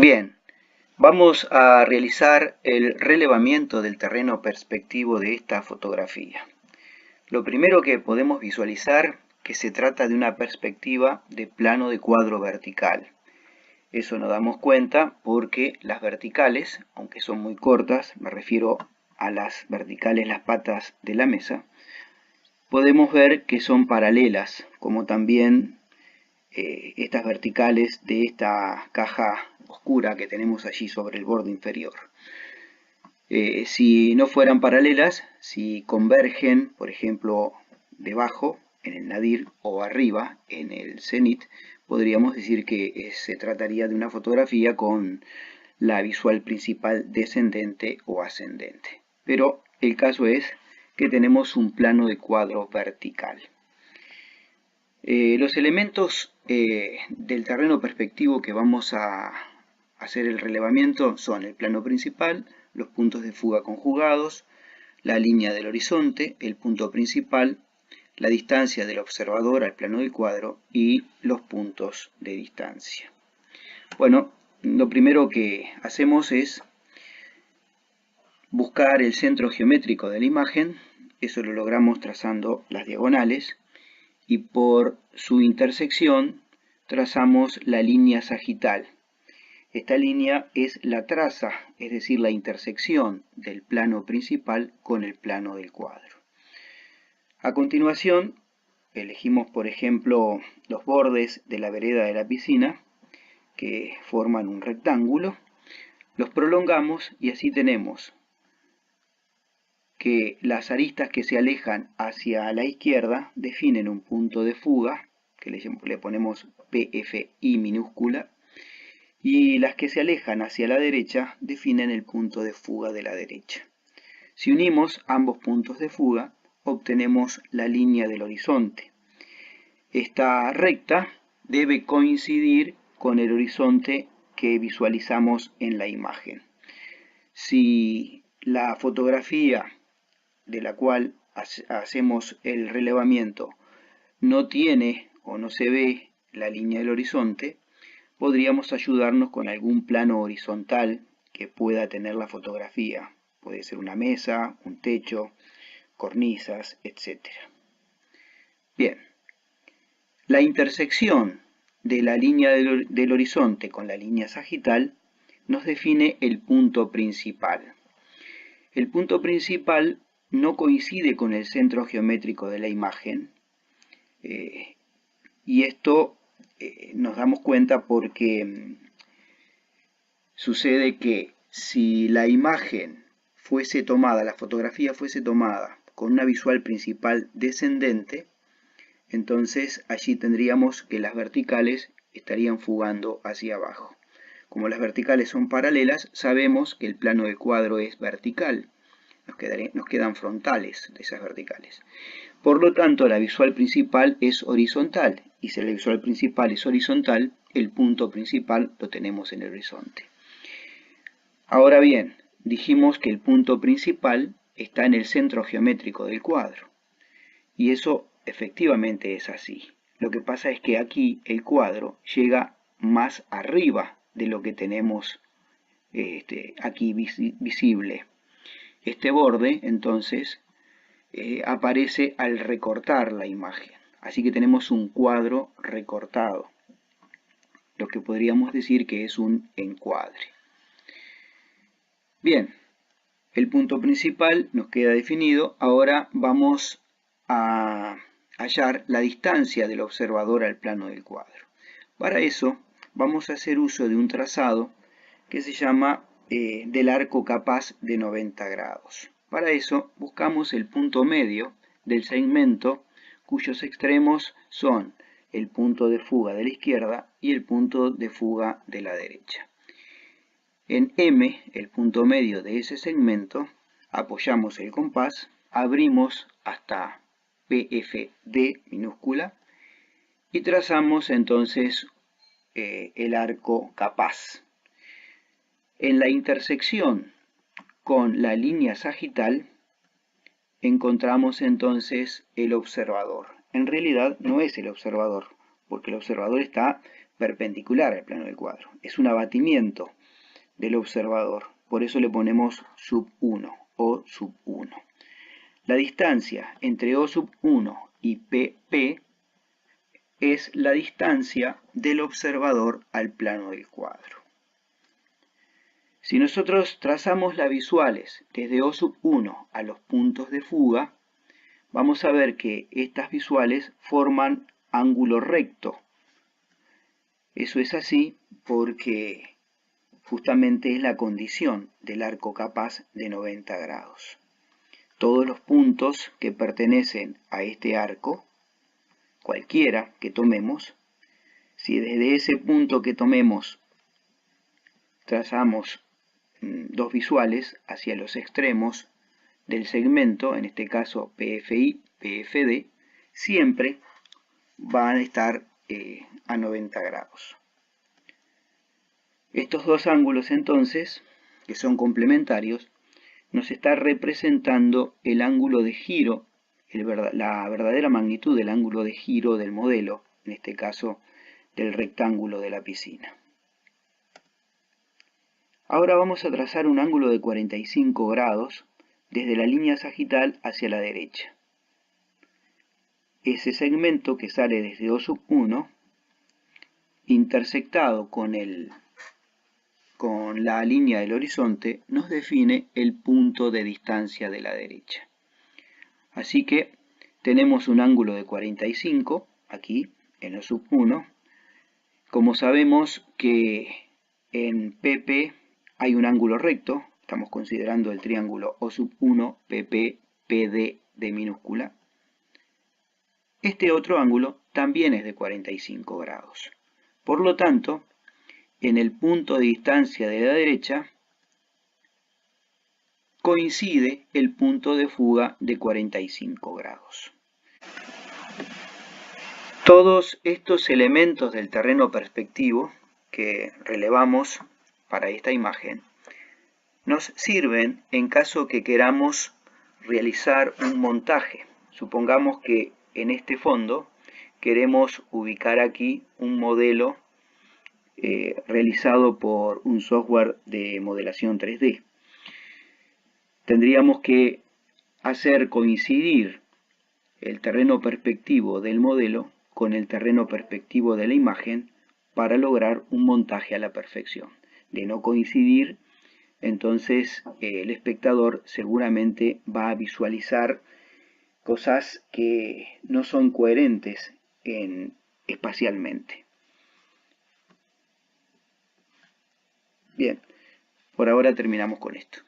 Bien, vamos a realizar el relevamiento del terreno perspectivo de esta fotografía. Lo primero que podemos visualizar que se trata de una perspectiva de plano de cuadro vertical. Eso nos damos cuenta porque las verticales, aunque son muy cortas, me refiero a las verticales, las patas de la mesa, podemos ver que son paralelas, como también estas verticales de esta caja oscura que tenemos allí sobre el borde inferior. Si no fueran paralelas, si convergen, por ejemplo, debajo en el nadir o arriba en el cenit, podríamos decir que se trataría de una fotografía con la visual principal descendente o ascendente. Pero el caso es que tenemos un plano de cuadro vertical. Los elementos del terreno perspectivo que vamos a hacer el relevamiento son el plano principal, los puntos de fuga conjugados, la línea del horizonte, el punto principal, la distancia del observador al plano del cuadro y los puntos de distancia. Bueno, lo primero que hacemos es buscar el centro geométrico de la imagen. Eso lo logramos trazando las diagonales. Y por su intersección trazamos la línea sagital. Esta línea es la traza, es decir, la intersección del plano principal con el plano del cuadro. A continuación, elegimos, por ejemplo, los bordes de la vereda de la piscina, que forman un rectángulo, los prolongamos y así tenemos que las aristas que se alejan hacia la izquierda definen un punto de fuga, que le ponemos PFI minúscula, y las que se alejan hacia la derecha definen el punto de fuga de la derecha. Si unimos ambos puntos de fuga, obtenemos la línea del horizonte. Esta recta debe coincidir con el horizonte que visualizamos en la imagen. Si la fotografía de la cual hacemos el relevamiento no tiene o no se ve la línea del horizonte, podríamos ayudarnos con algún plano horizontal que pueda tener la fotografía. Puede ser una mesa, un techo, cornisas, etc. Bien, la intersección de la línea del horizonte con la línea sagital nos define el punto principal. El punto principal no coincide con el centro geométrico de la imagen, y esto nos damos cuenta porque sucede que si la imagen fuese tomada, la fotografía fuese tomada con una visual principal descendente, entonces allí tendríamos que las verticales estarían fugando hacia abajo. Como las verticales son paralelas, sabemos que el plano del cuadro es vertical. Nos quedan frontales de esas verticales. Por lo tanto, la visual principal es horizontal. Y si la visual principal es horizontal, el punto principal lo tenemos en el horizonte. Ahora bien, dijimos que el punto principal está en el centro geométrico del cuadro. Y eso efectivamente es así. Lo que pasa es que aquí el cuadro llega más arriba de lo que tenemos aquí visible. Este borde, entonces, aparece al recortar la imagen. Así que tenemos un cuadro recortado, lo que podríamos decir que es un encuadre. Bien, el punto principal nos queda definido. Ahora vamos a hallar la distancia del observador al plano del cuadro. Para eso vamos a hacer uso de un trazado que se llama del arco capaz de 90 grados. Para eso buscamos el punto medio del segmento cuyos extremos son el punto de fuga de la izquierda y el punto de fuga de la derecha. En M, el punto medio de ese segmento, apoyamos el compás, abrimos hasta PFD minúscula y trazamos entonces el arco capaz. En la intersección con la línea sagital encontramos entonces el observador. En realidad no es el observador, porque el observador está perpendicular al plano del cuadro. Es un abatimiento del observador. Por eso le ponemos sub 1 o sub 1. La distancia entre O sub 1 y PP es la distancia del observador al plano del cuadro. Si nosotros trazamos las visuales desde O sub 1 a los puntos de fuga, vamos a ver que estas visuales forman ángulo recto. Eso es así porque justamente es la condición del arco capaz de 90 grados. Todos los puntos que pertenecen a este arco, cualquiera que tomemos, si desde ese punto que tomemos trazamos dos visuales hacia los extremos del segmento, en este caso PFI, PFD, siempre van a estar a 90 grados. Estos dos ángulos entonces, que son complementarios, nos está representando el ángulo de giro, la verdadera magnitud del ángulo de giro del modelo, en este caso del rectángulo de la piscina. Ahora vamos a trazar un ángulo de 45 grados desde la línea sagital hacia la derecha. Ese segmento que sale desde O sub 1, intersectado con la línea del horizonte, nos define el punto de distancia de la derecha. Así que tenemos un ángulo de 45 aquí en O sub 1. Como sabemos que en PP hay un ángulo recto, estamos considerando el triángulo O sub 1, PP, PD de minúscula. Este otro ángulo también es de 45 grados. Por lo tanto, en el punto de distancia de la derecha coincide el punto de fuga de 45 grados. Todos estos elementos del terreno perspectivo que relevamos para esta imagen nos sirven en caso que queramos realizar un montaje. Supongamos que en este fondo queremos ubicar aquí un modelo realizado por un software de modelación 3D. Tendríamos que hacer coincidir el terreno perspectivo del modelo con el terreno perspectivo de la imagen para lograr un montaje a la perfección. De no coincidir, entonces el espectador seguramente va a visualizar cosas que no son coherentes espacialmente. Bien, por ahora terminamos con esto.